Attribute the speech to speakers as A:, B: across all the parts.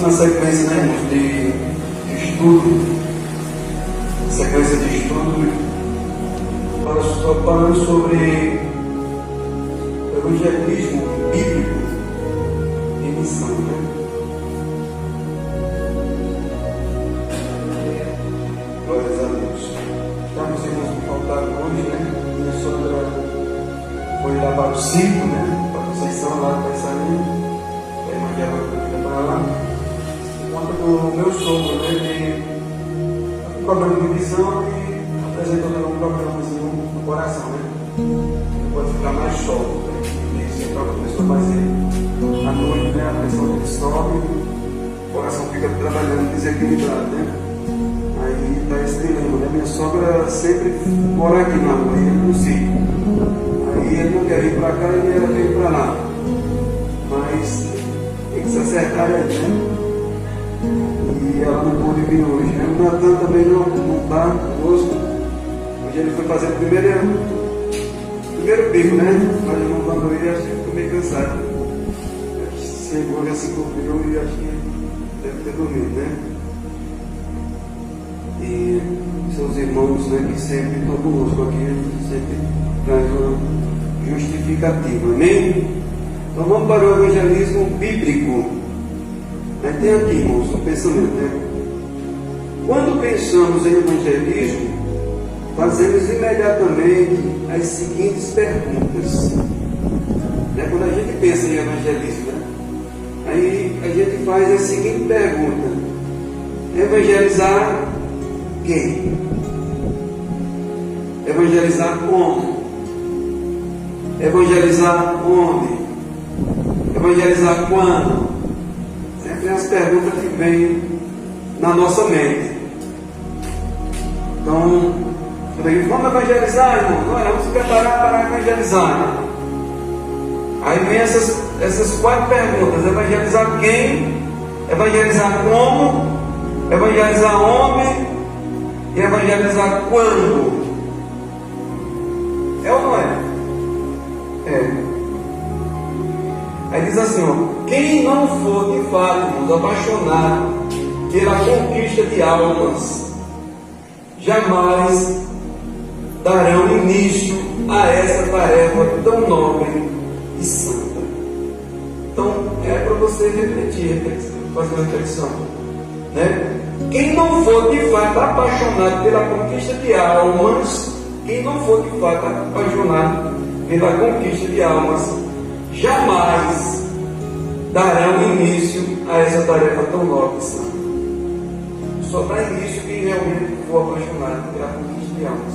A: na sequência, né, irmãos, de estudo, sequência de estudo, falando sobre evangelismo bíblico e missão, né? Glórias a Deus. Estamos irmãos que faltaram hoje, né? Minha sogra foi lá para o sítio, né? Para a Conceição, lá para Salim. Para lá, enquanto o meu sogro, né, ele tem um problema de visão e apresentou também um problemazinho no coração, né? Ele pode ficar mais sólido, né? E esse problema começou a fazer à noite, né? A pressão dele sobe, o coração fica trabalhando desequilibrado, né? Aí dá esse dilema, né? Minha sogra sempre mora aqui na rua, ele no sítio. Aí ele não quer vir para cá e ela vem para lá. Mas tem que se acertar aí, né? E ela não pôde vir hoje, né? O Natan também não está conosco. Hoje ele foi fazer o primeiro pico, né? Mas ele não mandou ir, acho que ficou meio cansado. Chegou, já se cobriu e acho que deve ter dormido, né? E seus irmãos, né, que sempre estão conosco aqui, sempre traz uma justificativa, amém? Então vamos para o evangelismo bíblico. Aí tem aqui, irmãos, o pensamento, né? Quando pensamos em evangelismo, fazemos imediatamente as seguintes perguntas. Né? Quando a gente pensa em evangelismo, né? Aí a gente faz a seguinte pergunta: evangelizar quem? Evangelizar como? Evangelizar onde? Evangelizar quando? Sempre as perguntas que vêm na nossa mente. Então, vamos evangelizar, irmão? Vamos se preparar para evangelizar, né? Aí vem essas quatro perguntas: evangelizar quem? Evangelizar como? Evangelizar onde? E evangelizar quando? É ou não é? É. Aí diz assim, ó: quem não for de fato apaixonado pela conquista de almas, jamais darão início a essa tarefa tão nobre e santa. Então é para você refletir, fazer uma reflexão, né? Quem não for de fato apaixonado pela conquista de almas, quem não for de fato apaixonado pela conquista de almas, jamais darão início a essa tarefa tão nobre e santa. Só dá início quem realmente for apaixonado pela conquista de almas.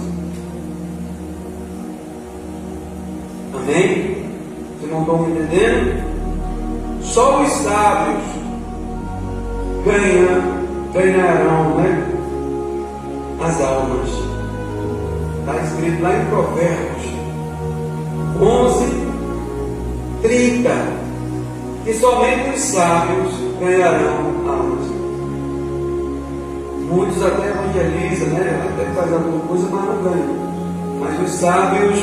A: Amém? Vocês não estão entendendo? Só os sábios ganharão, né, as almas. Está escrito lá em Provérbios 11:30, que somente os sábios ganharão almas. Muitos até evangelizam, né? Até fazem alguma coisa, mas não ganham. Mas os sábios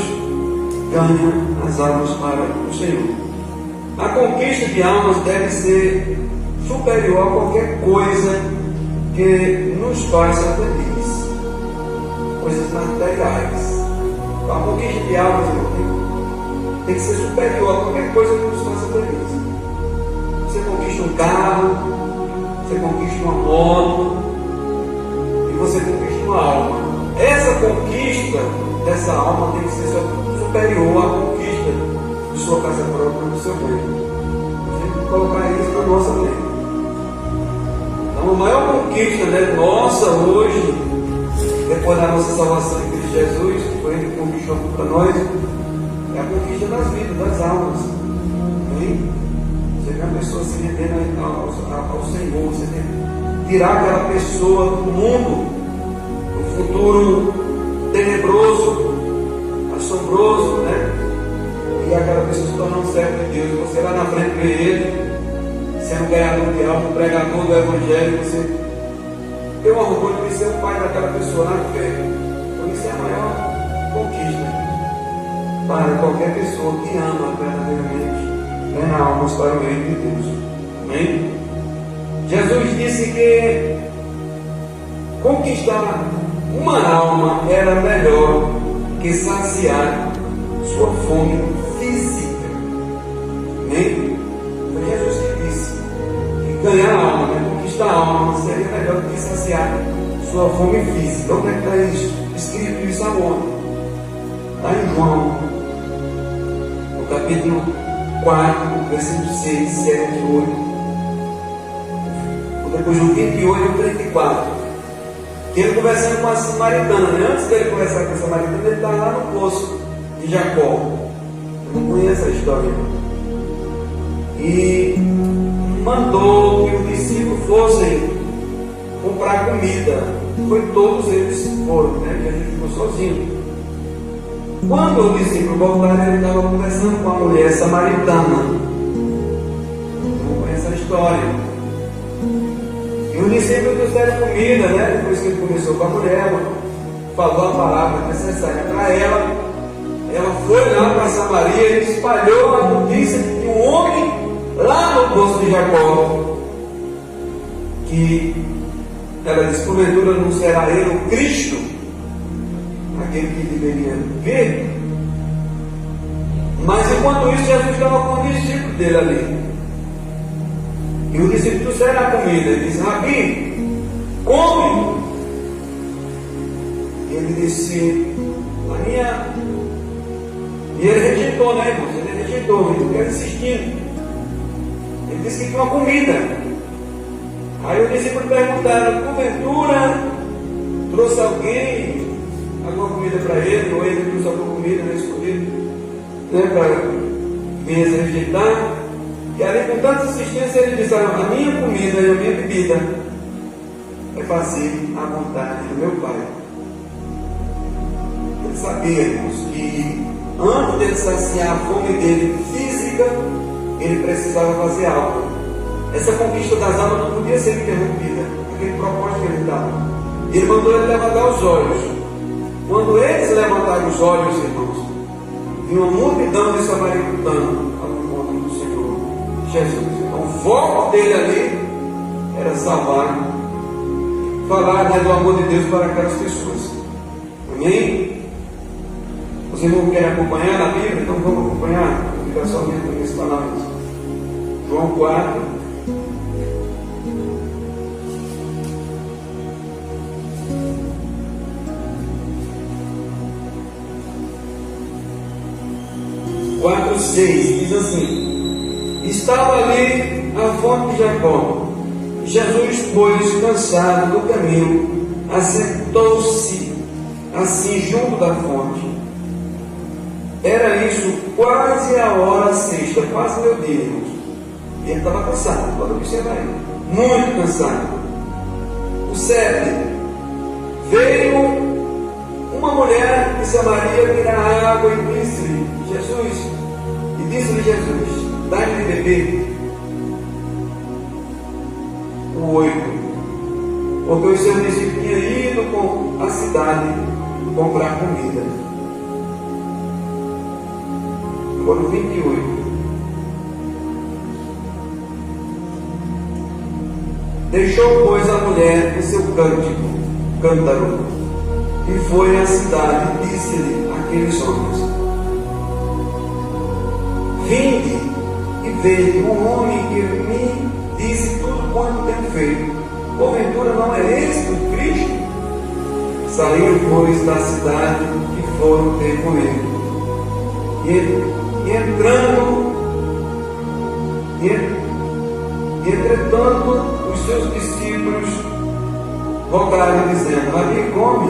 A: ganham as almas para o Senhor. A conquista de almas deve ser superior a qualquer coisa que nos faça feliz. Coisas materiais. A conquista de almas tem que ser superior a qualquer coisa que nos faça feliz. Você conquista um carro, você conquista uma moto, e você conquista uma alma. Essa conquista dessa alma tem que ser superior à conquista de sua casa própria, do seu bem. A gente tem que colocar isso na nossa mente. Então, a maior conquista, né, nossa hoje, depois da nossa salvação em Cristo Jesus, que foi Ele que conquistou para nós, é a conquista das vidas, das almas. Amém? Você vê a pessoa se rendendo ao Senhor, você tem que tirar aquela pessoa do mundo, do futuro tenebroso, assombroso, né? E aquela pessoa se tornar um servo de Deus. Você lá na frente vê ele, sendo ganhador de alma, pregador do Evangelho, você tem um orgulho de ser o pai daquela pessoa na fé. Então isso é a maior conquista para qualquer pessoa que ama verdadeiramente ganhar almas para o reino de Deus. Amém? Jesus disse que conquistar uma alma era melhor que saciar sua fome física. Amém? Foi Jesus que disse que ganhar a alma, conquistar a alma, seria melhor do que saciar sua fome física. Onde é que está isso? Escrito isso aonde? Está em João, no capítulo 4, versículo 6, 7, 8. Depois do 28 e 34. Que ele conversando com a samaritana, né? Antes dele conversar com a samaritana, ele estava lá no poço de Jacó. Eu não conheço a história. E mandou que os discípulos fossem comprar comida. Foi todos eles foram, né? Jesus ficou sozinho. Quando os discípulos voltaram, ele estava conversando com a mulher samaritana. Não conhece a história. E os discípulos trouxeram comida, né? Depois que ele começou com a mulher, falou a palavra necessária para ela. Ela foi lá para Samaria e espalhou a notícia de que um homem lá no poço de Jacó, que ela disse: porventura não será ele o Cristo, aquele que deveria vir? Mas enquanto isso, Jesus estava com os discípulos dele ali. E os discípulos trouxeram a comida. Ele disse: Rabi, come. E ele disse: a minha. E ele rejeitou, né, irmãos? Ele rejeitou, ele ficou insistindo. Ele disse que tinha uma comida. Aí os discípulos perguntaram: porventura trouxe alguém alguma comida para ele? Ou ele trouxe alguma comida, né, escolhido, né, para vir se rejeitar? E ali, com tanta insistência, ele disse: a minha comida e a minha bebida é fazer a vontade do meu Pai. Ele sabia, irmãos, que antes de ele saciar a fome dele física, ele precisava fazer algo. Essa conquista das almas não podia ser interrompida, aquele propósito que ele dava. Ele mandou ele levantar os olhos. Quando eles levantaram os olhos, irmãos, viu uma multidão de samaritanos ao encontro do Senhor Jesus. Então, o foco dele ali era salvar, falar, né, do amor de Deus para aquelas pessoas. Amém? Os irmãos querem acompanhar na Bíblia? Então vamos acompanhar. Vou ficar somente com essas palavras. João 4. Quatro, 6, diz assim: estava ali a fonte de Jacó. Jesus, pois, cansado do caminho, assentou-se assim junto da fonte. Era isso quase a hora sexta, quase meu dia, irmãos. E ele estava cansado, pode observar aí, muito cansado. O 7, veio uma mulher de Samaria tirar água e disse-lhe: Jesus, dá-lhe de beber. O 8, porque o seu discípulo tinha ido com a cidade comprar comida. Agora o 28. Deixou, pois, a mulher o seu cântaro, e foi à cidade e disse-lhe àqueles homens: vinde e vede um homem que me disse tudo quanto tenho feito. Porventura não é este o Cristo? Saíram, pois, da cidade e foram ter com ele. E entretanto, os seus discípulos rogaram, dizendo: Rabi, come.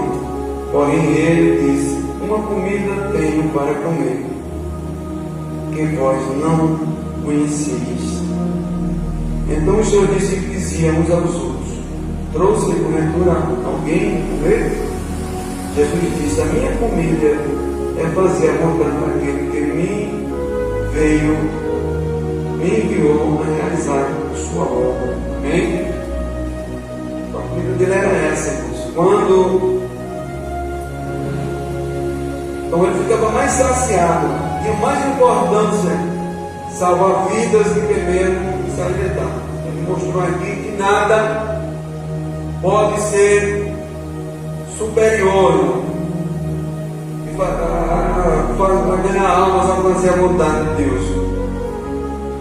A: Porém ele disse: uma comida tenho para comer, que vós não conheceis. Então os seus discípulos diziam uns aos outros: trouxe-lhe porventura alguém comer? Jesus disse: a minha comida é fazer a vontade daquele que me enviou a realizar a sua obra. Amém? A comida dele era essa, irmãos. Então ele ficava mais saciado, tinha mais importância salvar vidas do que mesmo se alimentar. Ele mostrou aqui que que nada pode ser superior para ganhar almas a fazer a vontade de Deus.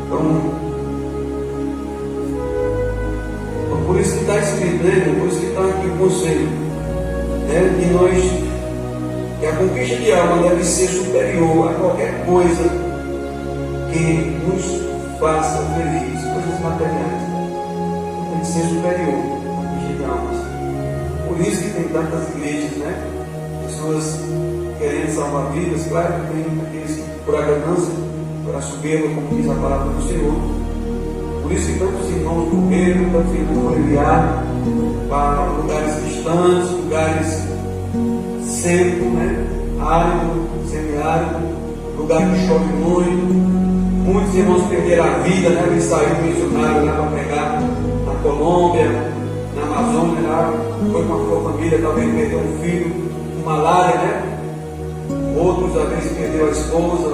A: Então, por isso que está escrito, né? Por isso que está aqui o conselho, né? Que a conquista de alma deve ser superior a qualquer coisa que nos faça felizes, coisas materiais. Tem que ser superior à conquista de almas. Por isso que tem tantas igrejas, né? Pessoas querendo salvar vidas. Claro que tem aqueles que por a ganância, por a soberba, como diz a palavra do Senhor. Por isso que tantos irmãos morreram, tantos irmãos foram enviados para lugares distantes, lugares secos, né? Árido, semiárido, lugar que chove muito. Muitos irmãos perderam a vida, né? Eles saíram missionários lá para pregar na Colômbia, na Amazônia, lá. Foi com a sua família, talvez perdeu um filho com malária, né? Outros, às vezes, perderam a esposa.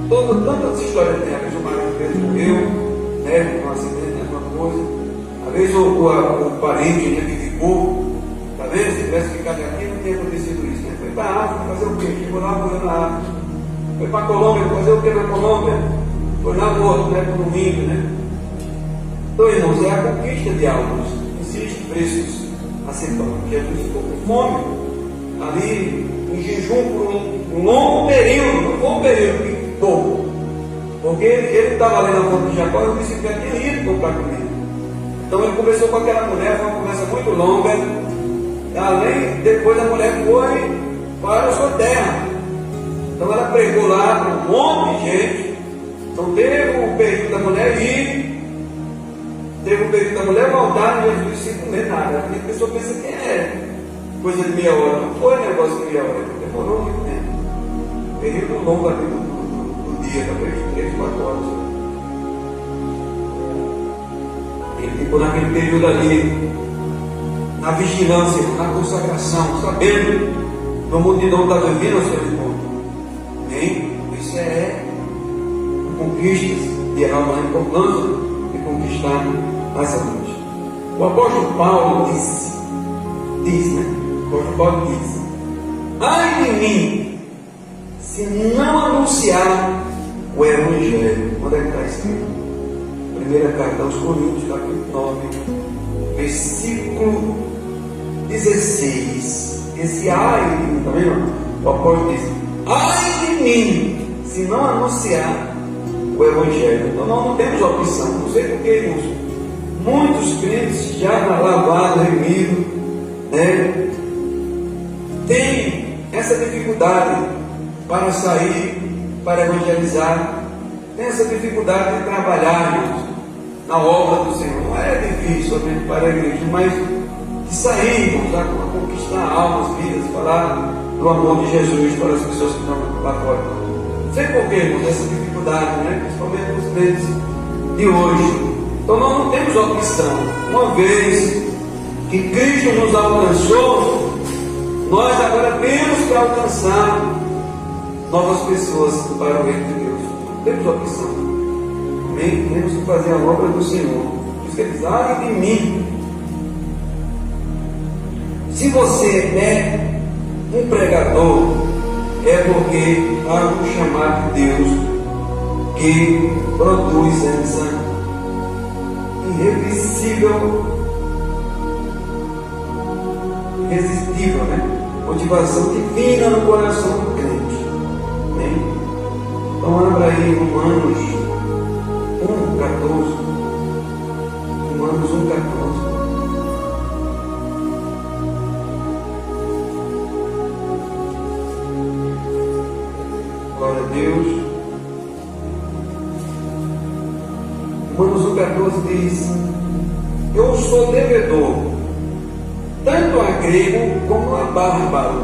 A: Tantas histórias tem. Às vezes o marido morreu, né? Com um acidente, alguma coisa. Às vezes o parente, né, que ficou, tá vendo? Se tivesse ficado aqui, não teria acontecido isso, né? Foi para a África fazer o quê? Chegou lá morreu na África. Foi para a Colômbia fazer o que na Colômbia? Foi lá morto, né? Por um índio, né? Então, irmãos, é a conquista de almas. Existem preços a ser pagos. Jesus ficou com fome ali em jejum por um longo período, não foi um período pouco. Porque ele estava ali na fonte de Jacó e disse que tinha ido comprar comida. Então ele conversou com aquela mulher, foi uma conversa muito longa. Além, depois a mulher foi para a sua terra. Então ela pregou lá para um monte de gente. Então teve o período da mulher ir, teve o período da mulher voltar, e Jesus sem comer nada. A pessoa pensa que é coisa de meia hora. Não foi negócio de meia hora, demorou muito tempo. Período longo ali do dia, talvez 3, 4 horas. Ele ficou naquele período ali, na vigilância, na consagração, sabendo que a multidão estava vindo ao seu encontro. Isso é conquistas de alma, a importância de conquistar as almas. O apóstolo Paulo diz, né? O apóstolo Paulo diz: ai de mim, se não anunciar o Evangelho. Onde é que está escrito? Primeira carta aos Coríntios, capítulo 9, versículo 16. Esse ai de mim, tá vendo? O apóstolo diz: ai de mim, se não anunciar o Evangelho. Então nós não temos opção. Não sei porque, irmãos, muitos crentes já lavados, remidos, né, têm essa dificuldade para sair, para evangelizar, tem essa dificuldade de trabalhar, irmãos, na obra do Senhor. Não é difícil somente para a igreja, mas de sair, irmãos, a conquistar almas, vidas, falar do amor de Jesus para as pessoas que estão lá fora. Não sei por que, irmãos, essa dificuldade, né? Principalmente nos crentes de hoje. Então nós não temos opção. Uma vez que Cristo nos alcançou, nós agora temos que alcançar novas pessoas para o reino de Deus. Não temos opção. Amém? Temos que fazer a obra do Senhor. Por isso que ele diz: ai de mim. Se você é um pregador, é porque há um chamado de Deus que produz essa irresistível, né? Motivação divina no coração do crente. Amém? Então abra aí Romanos 1,14. Romanos 1,14. Glória a Deus. Romanos 1,14 diz: eu sou devedor, tanto a grego como a bárbaro,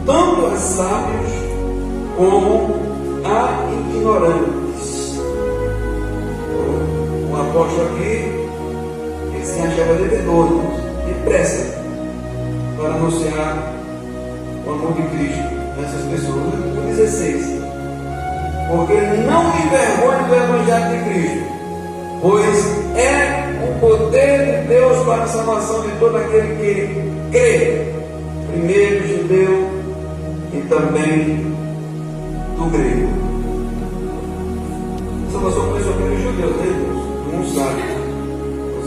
A: tanto a sábios como a ignorantes. O apóstolo aqui, ele se achava devedor, depressa, para anunciar o amor de Cristo nessas pessoas. No 16: porque não me envergonho do Evangelho de Cristo, pois é o poder de Deus para a salvação de todo aquele que crê, primeiro judeu e também do grego. A salvação começou pelos judeus, né, irmãos? Não sabe.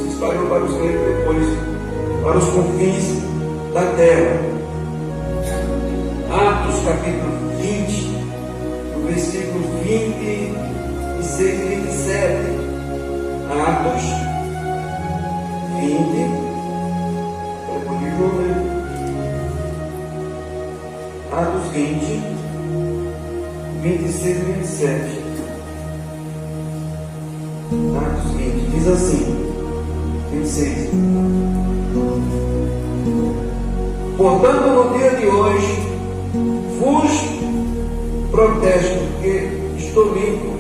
A: Se espalhou para os gregos depois, para os confins da terra. Atos capítulo 20, no versículo 26 e 27. Atos 20, Atos 20, 26 e 27. Atos 20, diz assim, 26. Portanto, no dia de hoje, vos protesto que estou limpo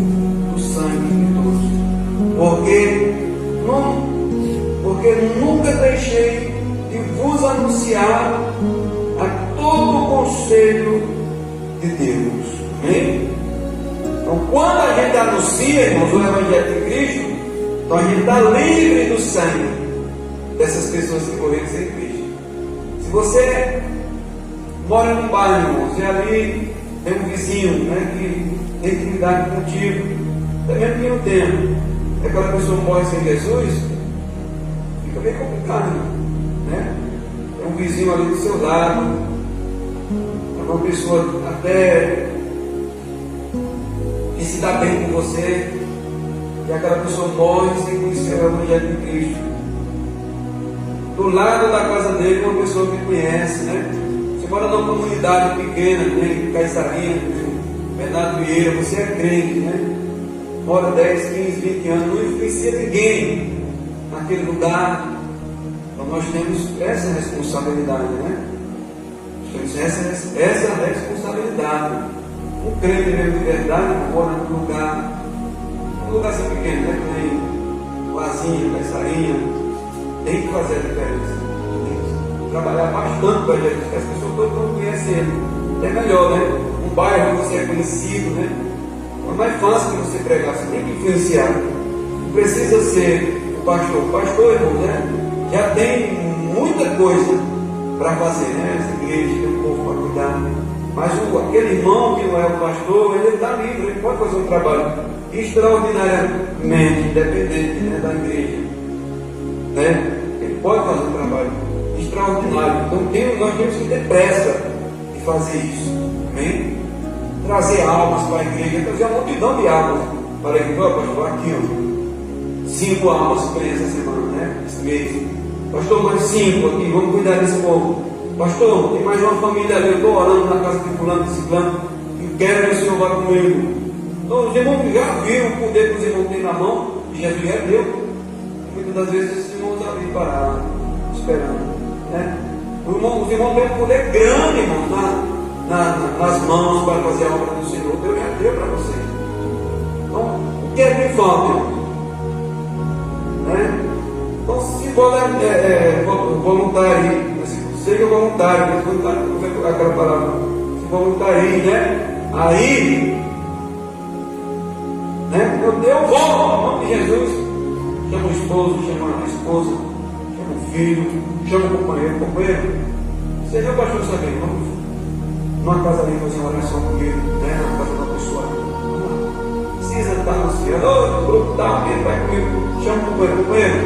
A: do sangue de todos, porque nunca deixei de vos anunciar a todo o conselho de Deus. Amém? Então, quando a gente anuncia, irmãos, o Evangelho de Cristo, então a gente está livre do sangue dessas pessoas que morreram sem Cristo. Se você mora num bairro, irmãos, e ali tem um vizinho, né, que tem intimidade contigo, também que não tem, e aquela pessoa morre sem Jesus, fica bem complicado, né? Tem um vizinho ali do seu lado, é uma pessoa até que se dá bem com você, e aquela pessoa morre sem conhecer o Evangelho de Cristo. Do lado da casa dele, uma pessoa que conhece, né? Você mora numa comunidade pequena, né? Caiçarinha, Bernardo Vieira, você é crente, né? Mora 10, 15, 20 anos, não influencia ninguém naquele lugar. Então nós temos essa responsabilidade, né? Nós temos essa responsabilidade. Um crente mesmo de verdade mora num lugar assim pequeno, né? Que nem Vazinha, Caiçarinha, tem que fazer a diferença. Tem que trabalhar bastante para gente, porque as pessoas todas não conhecem ele. É melhor, né? Um bairro você é conhecido, né? É mais fácil que você pregar, você tem que influenciar. Não precisa ser o pastor. O pastor, irmão, né? Já tem muita coisa para fazer, né? Essa igreja tem um povo para cuidar. Mas aquele irmão que não é o pastor, ele está livre, ele pode fazer um trabalho extraordinariamente independente, né, da igreja. Né? Ele pode fazer um trabalho extraordinário. Então nós temos que ter pressa de fazer isso. Amém? Trazer almas para a igreja, trazer uma multidão de almas para a igreja. Pastor, aqui, ó, 5 almas para essa semana, né? Esse mês. Pastor, mais 5 aqui, vamos cuidar desse povo. Pastor, tem mais uma família ali, eu estou orando na casa de fulano, de ciclano, e quero que o Senhor vá comigo. Então os irmãos já viram o poder que os irmãos têm na mão, e Jesus já deu. Muitas das vezes os irmãos ali parados, esperando. Né? Os irmãos têm um poder grande, irmãos, nas mãos para fazer a obra do Senhor. Deus já deu para vocês. Então, o que é que falta, irmão? Né? Então, se voluntário, seja voluntário, aquela palavra, se voluntarie, né? Aí, né? Eu vou, em nome de Jesus. Chama o esposo, chama a esposa, chama o filho, chama o companheiro. Seja o pastor sabendo, vamos numa casa ali fazer uma oração comigo, né? Na casa de uma pessoa. Precisa estar anunciando, o grupo está, ele vai comigo, chama o companheiro.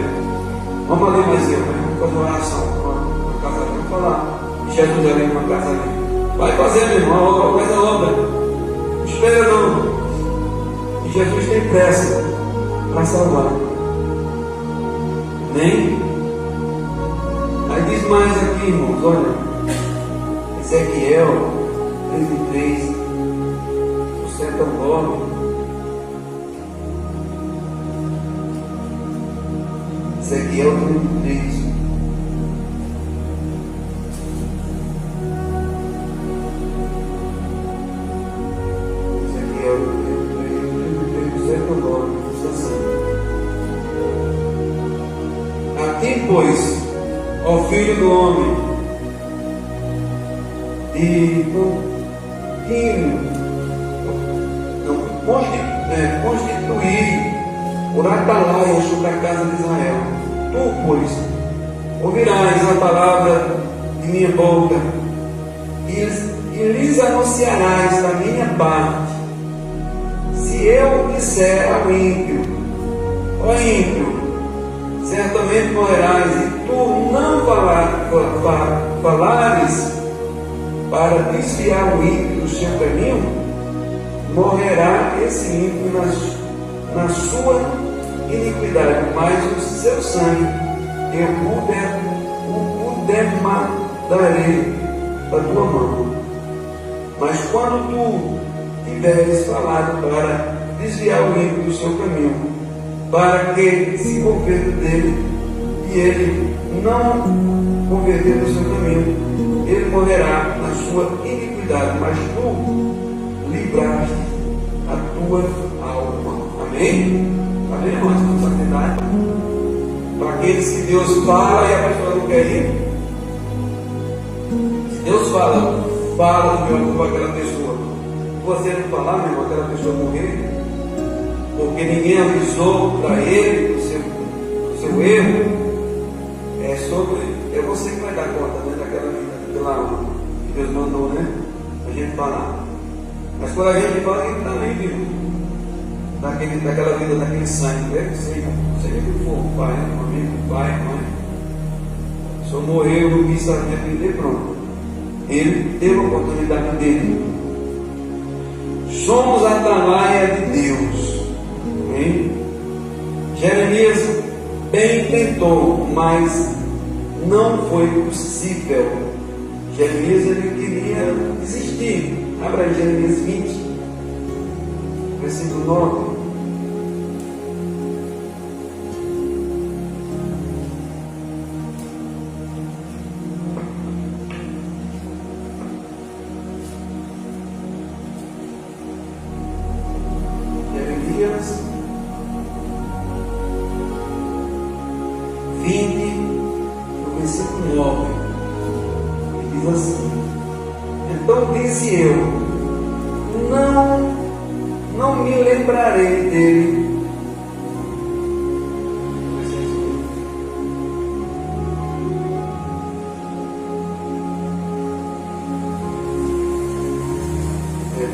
A: Vamos ali mais eu, né? Vamos fazer uma oração na casa ali, vamos falar. Jesus ali numa casa ali. Vai fazendo, irmão, faz a obra. Não espera não. E Jesus tem pressa para salvar. Nem? Aí diz mais aqui, irmãos, olha. Ezequiel 33, o certo nome. Ezequiel 33. Ezequiel 33, o certo nome. Diz assim: a ti, pois, ó filho do homem, constituir por atalaia sobre a casa de Israel. Tu, pois, ouvirás a palavra de minha boca e lhes anunciarás da minha parte. Se eu disser ao ímpio, ó ímpio, certamente morrerás, e tu não falares para desviar o ímpio do seu caminho, morrerá esse ímpio na sua iniquidade, mas o seu sangue eu o demandarei da tua mão. Mas quando tu tiveres falado para desviar o ímpio do seu caminho, para que se converta dele, e ele não converter do seu caminho, ele morrerá na sua iniquidade, mas tu livraste a tua alma. Amém? Amém, irmãos? Responsabilidade. Para aqueles que Deus fala e a pessoa não quer ir. Se Deus fala de algo para aquela pessoa, você não falar, meu irmão, aquela pessoa morrer, porque ninguém avisou para ele do seu erro, é você que vai dar conta, né, daquela vida, daquela alma que Deus mandou, né, a gente falar. Mas quando a gente fala, a gente está livre daquela vida, daquele sangue, né? Seja que for, pai, amigo, pai, mãe. Se eu morrer, eu não quis saber, pronto. Ele teve a oportunidade dele. Somos a atalaia de Deus. Amém? Jeremias bem tentou, mas não foi possível. Jeremias ele queria desistir. Abra aí Jeremias 20, versículo 9. Jeremias 20, no versículo 9, ele diz assim: então disse eu, não me lembrarei dele.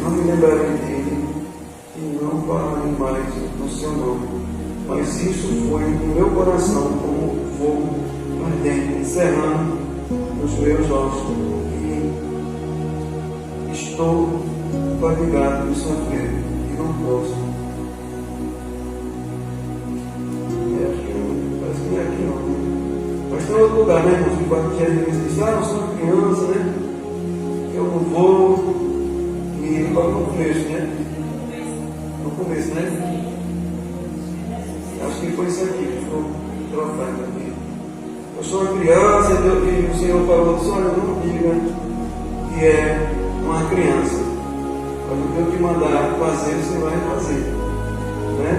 A: Não me lembrarei dele e não falarei mais no seu nome. Mas isso foi no meu coração como fogo ardente, encerrando nos meus ossos. Estou fatigado de sofrer e não posso. É aqui, parece que é aqui não. Mas tem outro lugar, né, irmãos? Que quando Jeremias diz, eu sou uma criança, né? Eu não vou. E logo no começo, né? No começo, né? Acho que foi isso aqui que ficou trocado aqui. Eu sou uma criança e o Senhor falou assim, olha, não diga que é uma criança. Quando o que eu te mandar fazer, você vai fazer. Né?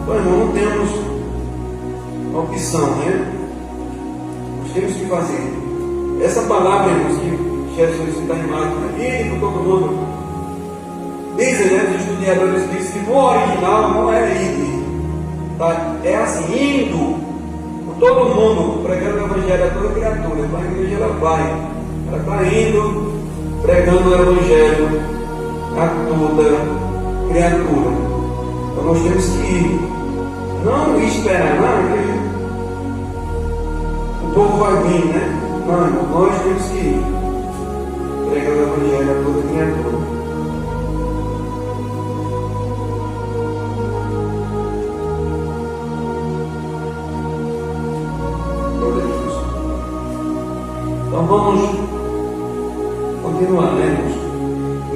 A: Então, irmão, não temos opção, né? Nós temos que fazer. Essa palavra, irmãos, que Jesus está em Marcos, ide por todo mundo. Dizem, né? Os estudiosos dizem que no original não é ide. Tá? É assim, indo por todo mundo, pregando o Evangelho a toda criatura. Então a igreja ela vai. Ela está indo, pregando o Evangelho a toda criatura. Então nós temos que ir. Não esperar, não, igreja. O povo vai vir, né? Não, nós temos que ir. Pregando o Evangelho a toda criatura. Então vamos continuar, né, irmãos?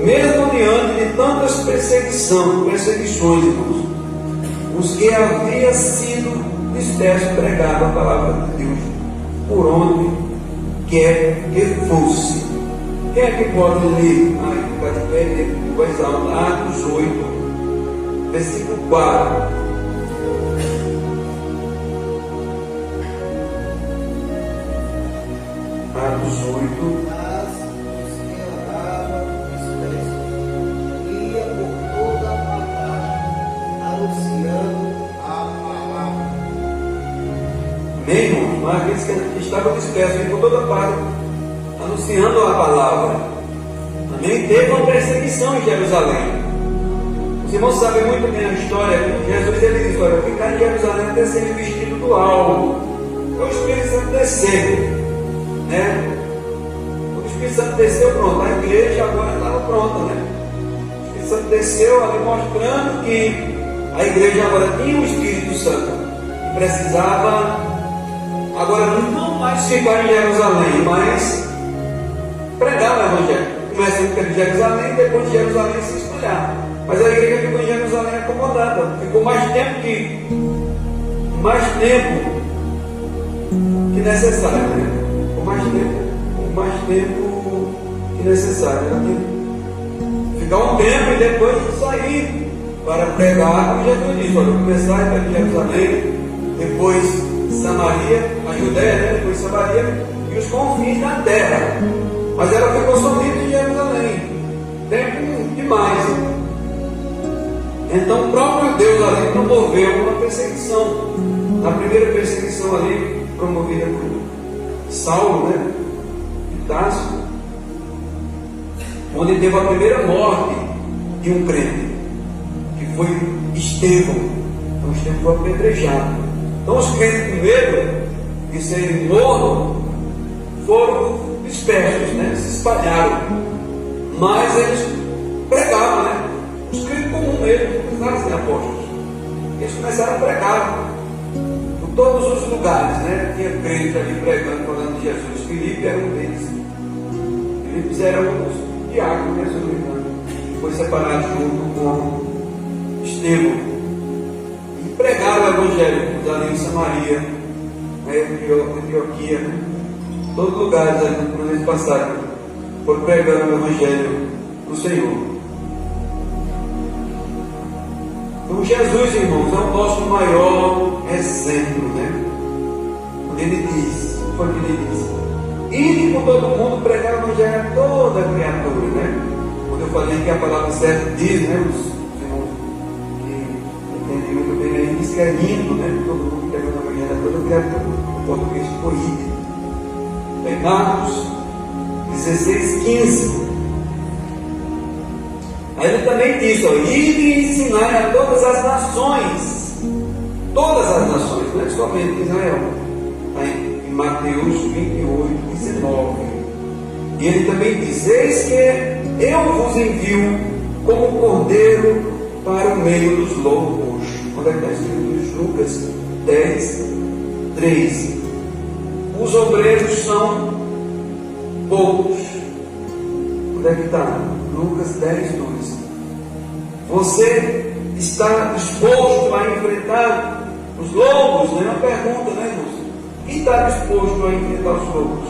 A: Mesmo diante de tantas perseguições, irmãos, os que havia sido dispersos pregavam a palavra de Deus por onde quer que fosse. Quem é que pode ler? Ficar de pé em voz alta. Atos 8, versículo 4. Atos 8.
B: Mas os que oravam dispersos ia por toda a parte, anunciando a
A: aqueles que estavam dispersos por toda parte, anunciando a palavra. Também teve uma perseguição em Jerusalém. Os irmãos sabem muito bem a história. Jesus ele diz: olha, ficar em Jerusalém até ser vestido do alvo. Então o Espírito Santo desceu, né? O Espírito Santo desceu, pronto, a igreja agora estava pronta, né? O Espírito Santo desceu ali mostrando que a igreja agora tinha o Espírito Santo e precisava agora não mais ficar em Jerusalém, mas pregar o Evangelho. Começa em Jerusalém, depois de Jerusalém se espalhar. Mas a igreja ficou em Jerusalém acomodada, ficou mais tempo que necessário, né? Ficou mais tempo que necessário. Ela tinha que ficar um tempo e depois sair para pregar, como Jesus disse: olha, começar em Jerusalém, depois Samaria, a Judéia, né? Depois Samaria e os confins da terra. Mas ela ficou somente em Jerusalém, tempo demais. Então o próprio Deus ali promoveu uma perseguição. A primeira perseguição ali, promovida por Saulo, né? De Tarso, onde teve a primeira morte de um crente, que foi Estevão. Então Estevão foi apedrejado. Então os crentes, com medo de serem mortos, foram dispersos, né? Se espalharam. Mas eles pregavam, né? Os crentes comuns mesmo, não precisavam ser apóstolos. Eles começaram a pregar por todos os lugares, né? Tinha crentes ali pregando, falando de Jesus. Filipe era um deles. Filipe era um dos diáconos, né? Se não me engano, que foi separado junto com Estevão. E pregaram o Evangelho ali em Samaria, né? Antioquia, né? Todos os lugares ali, quando eles passaram, foram pregando o Evangelho do Senhor. Então Jesus, irmãos, é o nosso maior exemplo, né? Quando ele diz, foi o que ele disse: ide por todo mundo pregar o Evangelho a toda criatura, né? Quando eu falei que a palavra certa diz, né? Os irmãos que entendem muito bem aí, diz que é lindo, né? Todo mundo pregando o Evangelho a toda criatura. O português foi ide. Em Marcos 16:15. Aí ele também diz: ó, ide e ensinai a todas as nações. Todas as nações, não é somente Israel. Aí, em Mateus 28:19. E ele também diz: eis que eu vos envio como cordeiro para o meio dos lobos. Quando é que está escrito? Lucas 10:3. Os obreiros são poucos. Onde é que está? Lucas 10:2. Você está disposto a enfrentar os lobos? Não é uma pergunta, né, irmãos? Quem está disposto a enfrentar os lobos?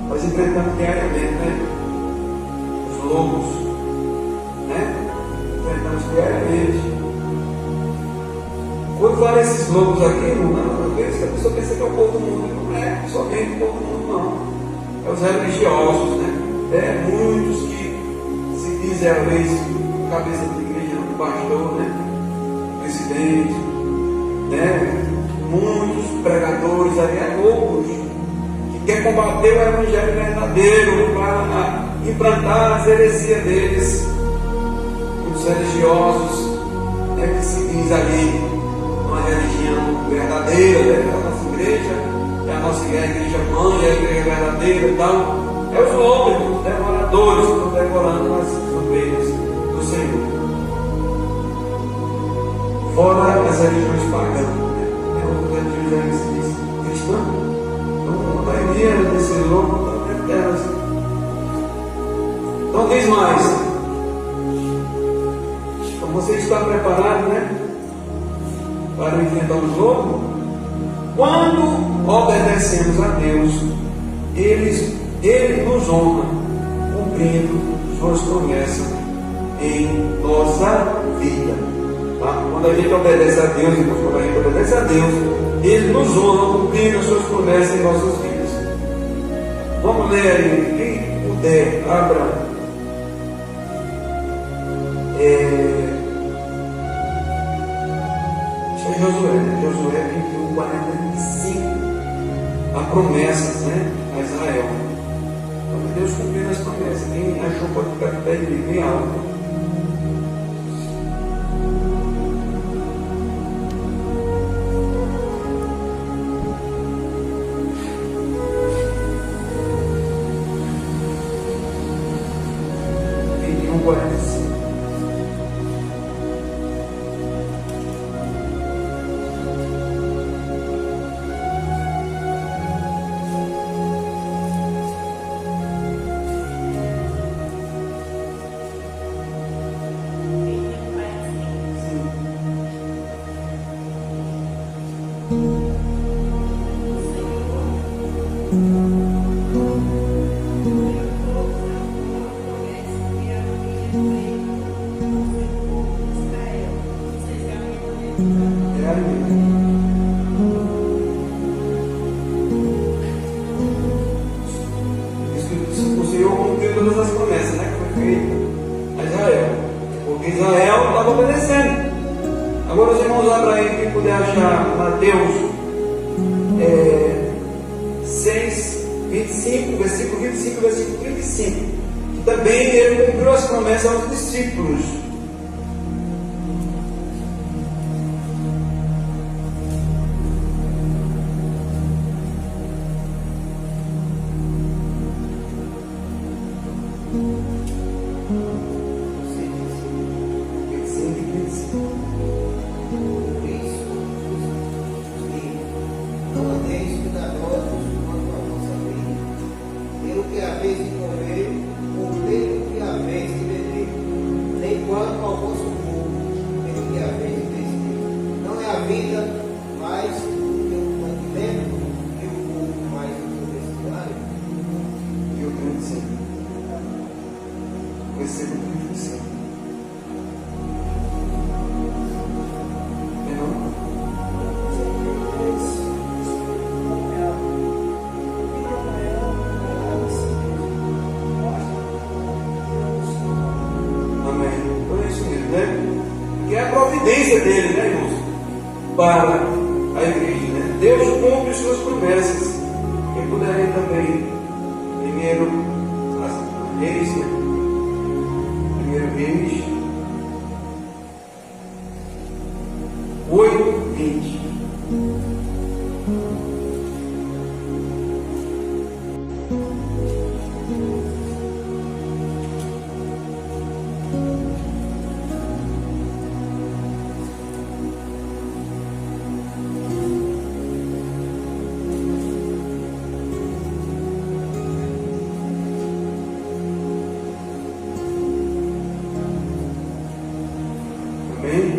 A: Nós enfrentamos diariamente, né? Os lobos, né? Enfrentamos diariamente. Quando fala esses lobos aqui, irmão, às vezes a pessoa pensa que é o povo do mundo. Não é somente o povo do mundo, não. É os religiosos, né? É muitos que se dizem às vezes cabeça da igreja, do pastor, né? Presidente, né? Muitos pregadores ali, é loucos, que quer combater o evangelho verdadeiro para implantar as heresias deles. Os religiosos, né? Que se diz ali uma religião verdadeira, né? A nossa igreja, que a nossa igreja mãe, a igreja verdadeira e tal. É os lobos, os devoradores que estão devorando as ovelhas do Senhor. Fora as religiões pagãs, né? Tem outras religiões que se diz cristã. Então, a maioria desses lobos estão dentro delas. Então, diz mais. Então, você está preparado, né? Para enfrentar os lobos? Quando obedecemos a Deus, Ele nos honra, cumprindo suas promessas em nossa vida. Tá? Quando a gente obedece a Deus, irmãos, quando a gente obedece a Deus, Ele nos honra, cumprindo as suas promessas em nossas vidas. Vamos ler aí, quem puder, abra. Acho que é Josué, né? Josué 21:45. promessas, né, a Israel. Então, Deus cumpriu as promessas. Quem achou pode ficar de pé de bem alto. O Senhor cumpriu todas as promessas, né, que foi feito a Israel, porque Israel estava obedecendo. Agora os irmãos abram aí, quem puder achar Mateus 6, 25, versículo 25, versículo 35, que também ele cumpriu as promessas aos discípulos. Que é a providência dele, né, irmãos? Para a igreja, né? Deus cumpre suas promessas. Quem puder ler também, primeiro as Reis, né? Primeiro Reis 8, 20.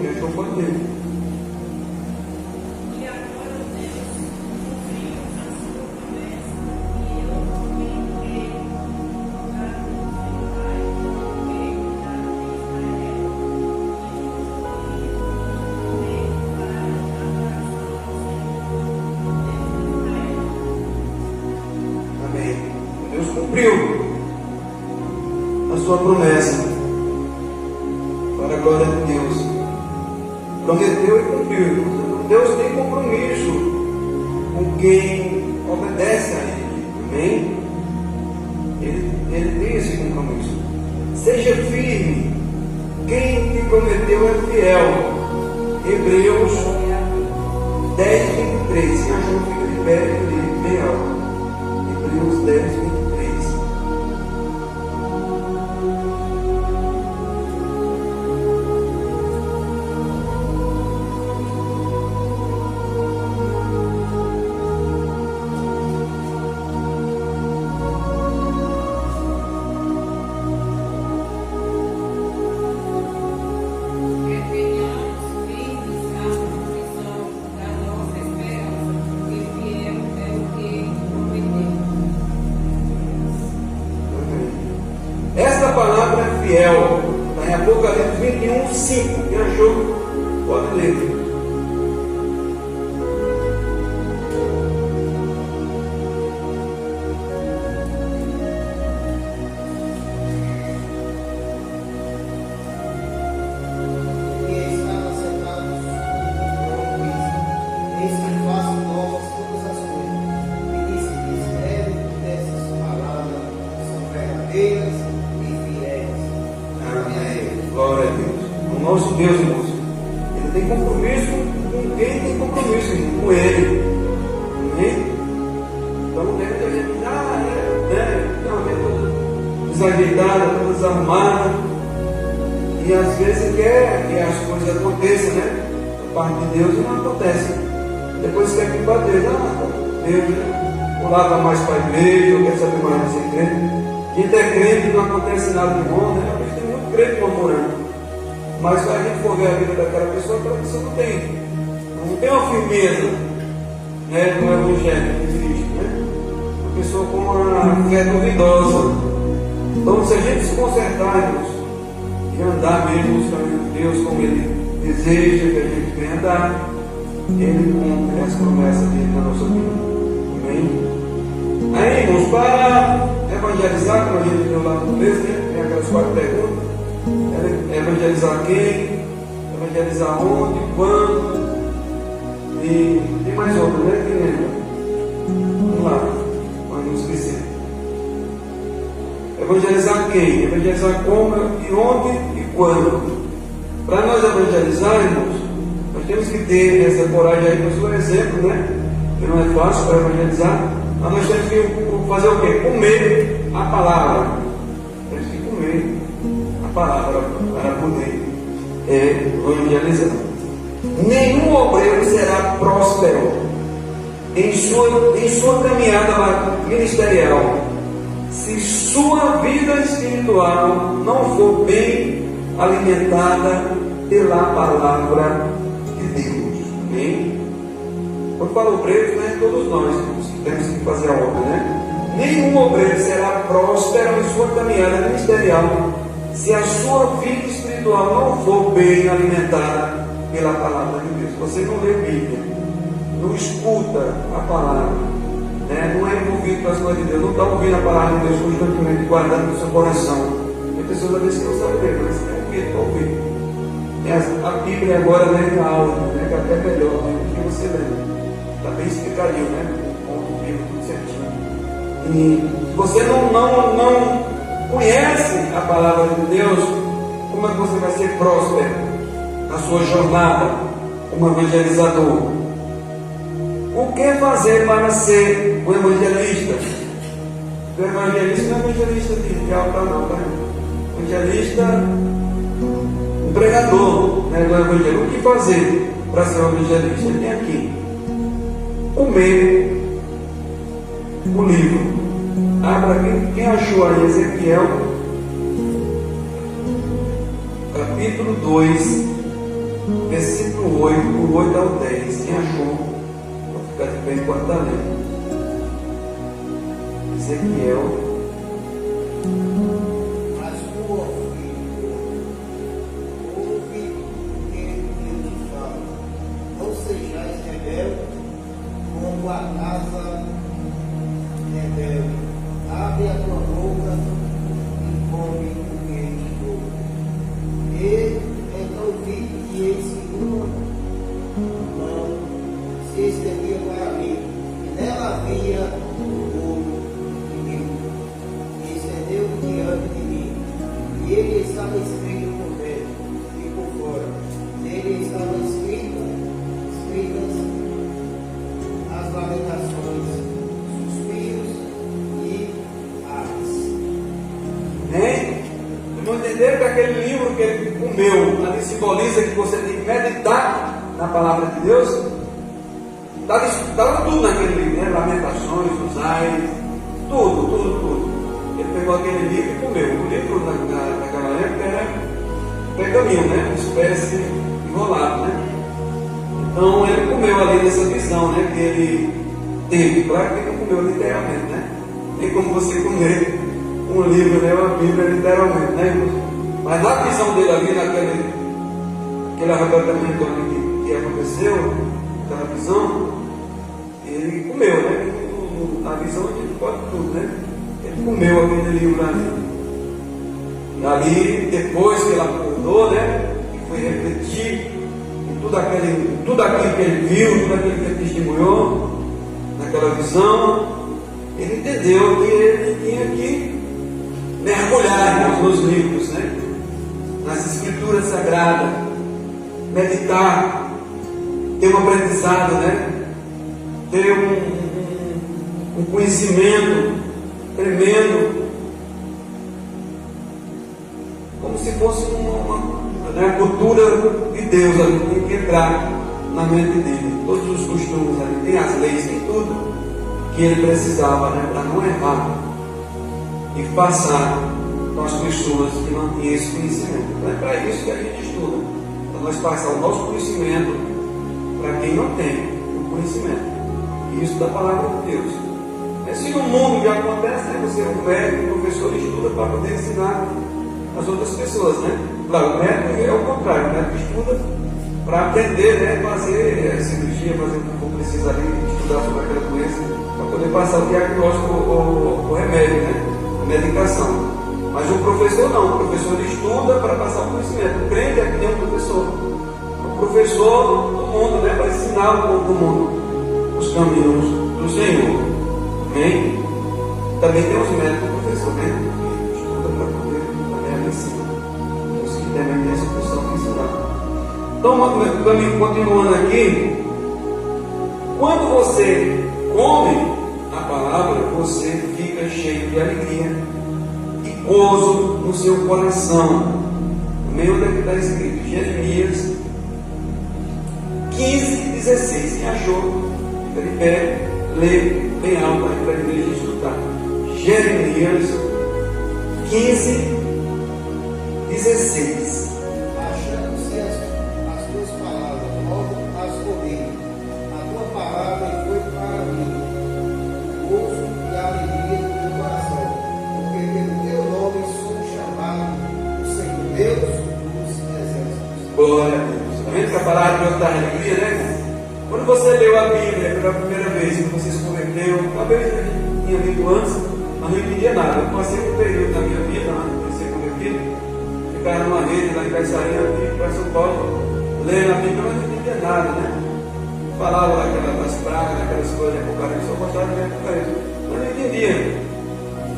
A: Deixou por dentro.
C: E agora Deus cumpriu a sua promessa e eu também creio para o seu Pai, creio para Israel e creio para a nação de
A: Amém. Deus cumpriu a sua promessa para a glória de Deus. Prometeu e cumpriu. Deus tem compromisso com quem obedece a Ele. Amém? Ele tem esse compromisso. Seja firme. Quem te prometeu é fiel. Hebreus 10, 23. Se achou, fica de pé e bem alto. Hebreus 10, 23. Esta palavra é fiel. Está em Apocalipse 21, 5. Quem achou, pode ler.
B: Eis que faço novas todas as coisas. E diz verdadeiras e fiéis.
A: Amém. Glória a Deus. O nosso Deus, irmãos, Ele tem compromisso com quem tem compromisso, irmão, com Ele. Amém? Então não tem muita gente que tem uma vida toda desajeitada, toda desarmada. E às vezes quer que as coisas aconteçam, né? Da parte de Deus, e não acontece. Depois quer culpar Deus. Deus, né? Ou lava mais para a igreja, ou quer saber mais de ser crente. Quem é crente não acontece nada de bom, né? Mas tem muito crente murmurando. Mas se a gente for ver a vida daquela pessoa não tem uma firmeza, né, no Evangelho de Cristo, né? Uma pessoa com uma fé duvidosa. Então, se a gente se consertar, irmãos, e andar mesmo nos caminhos de Deus como Ele deseja que a gente venha andar, Ele cumpre as promessas dele na nossa vida. Amém? Aí, irmãos, para evangelizar, como a gente viu lá no texto, né? Tem aquelas 4 perguntas. Evangelizar quem? Evangelizar onde? Quando? E tem mais outra, né? Quem lembra? Vamos lá, para não esquecer. Evangelizar quem? Evangelizar como e onde e quando? Para nós evangelizarmos, nós temos que ter essa coragem aí, por exemplo, né? Que não é fácil para evangelizar, mas nós temos que fazer o quê? Comer a palavra. Temos que comer a palavra para poder evangelizar. Nenhum obreiro será próspero em sua caminhada ministerial se sua vida espiritual não for bem alimentada pela palavra de Deus. Amém? Quando falo obreiro, não é todos nós que temos que fazer a obra, né? Nenhum obreiro será próspero em sua caminhada ministerial se a sua vida espiritual não for bem alimentada pela palavra de Deus. Você não lê Bíblia, não escuta a palavra, né? Não é envolvido com as coisas de Deus, não está ouvindo a palavra de Deus constantemente, guardando no seu coração. Tem pessoas às vezes que não sabem ler, mas está ouvindo. A Bíblia agora lê na aula, né? Que até melhor do que você lê. Está bem explicadinho, né? Com o livro tudo certinho. E se você não conhece a palavra de Deus, como é que você vai ser próspero na sua jornada como evangelizador? O que fazer para ser um evangelista? O evangelista não é evangelista de alta não, tá? Evangelista, um pregador, né, do evangelho. O que fazer para ser um evangelista? Ele tem aqui: comer o livro. Abra quem achou aí Ezequiel, capítulo 2, versículo 8, do 8 ao 10. Quem achou? Vou ficar de pé enquanto está lendo. Ezequiel.
B: Mas tu, ó filho, ouve o que eu te falo. Não sejais rebelde como a casa rebelde. Abre a tua boca e come o que te dou. E então vi que em segunda mão se estendia para mim, e nela havia ouro e vinho, e estendeu diante de mim, e ele estava escrito por dentro e por fora. Nele estavam escritas as lamentações, suspiros e aves.
A: Não entenderam que aquele livro que ele comeu ali simboliza que você tem que meditar na palavra de Deus? Estava tudo naquele livro, né? Lamentações, os ais, tudo. Ele pegou aquele livro e comeu. O livro naquela época era pergaminho, né? Uma espécie enrolado, né? Então ele comeu ali nessa visão, né? Que ele teve. Claro que ele não comeu literalmente, né? Nem como você comer um livro, né? Uma Bíblia literalmente, né, irmãos? Mas na visão dele ali, naquele arrebatamento que aconteceu, aquela visão, ele comeu, né? Na visão a gente pode tudo, né? Ele comeu aquele livro ali. E ali, depois que ele acordou, né? E foi refletir em tudo aquilo que ele viu, tudo aquilo que ele testemunhou, naquela visão, ele entendeu que ele tinha que nos livros, né? Nas escrituras sagradas, meditar, ter um aprendizado, né? Ter um conhecimento tremendo, como se fosse uma cultura de Deus ali, tem que entrar na mente dele, todos os costumes ali, tem as leis, tem tudo que ele precisava, né, para não errar e passar para as pessoas que não tinham esse conhecimento. Então é para isso que a gente estuda, para nós passar o nosso conhecimento para quem não tem o conhecimento, e isso da palavra de Deus. Assim no mundo já acontece, né? Você é um médico, um professor, estuda para poder ensinar as outras pessoas, né? Claro, o médico é o contrário, o médico estuda para aprender, né? Fazer cirurgia, fazer o que for preciso ali, estudar sobre aquela doença, para poder passar o diagnóstico, o remédio, né? A medicação. Mas o professor não, o professor estuda para passar o conhecimento. O crente é que nem um professor. O professor do mundo, né? Para ensinar o povo do mundo os caminhos do Senhor. Amém? Também tem os médicos, professor, né? Que estuda para poder também ensinar. Os que também têm essa função de ensinar. Então, continuando aqui, quando você come a palavra, você fica cheio de alegria e gozo no seu coração. Amém? Onde é que está escrito? Jeremias 15:16. Quem achou? Fica de pé, lê bem alto para a igreja escutar. Jeremias 15:16.
B: Achando-se as tuas palavras, logo as ouvi. A tua palavra foi para mim gozo e alegria do meu coração, porque pelo teu nome sou chamado o Senhor Deus dos exércitos.
A: Glória a Deus. Está vendo que a palavra de Deus dá alegria, né? Quando você leu a Bíblia pela primeira vez, quando você se converteu, uma vez eu tinha lido antes, mas não entendia nada. Eu passei um período da minha vida, antes de ser convertido, ficar numa rede lá em Caixaria, para São Paulo, lendo a Bíblia, mas não entendia nada, né? Falava das pragas, aquelas coisas de Apocalipse, eu gostava de Apocalipse, mas não entendia.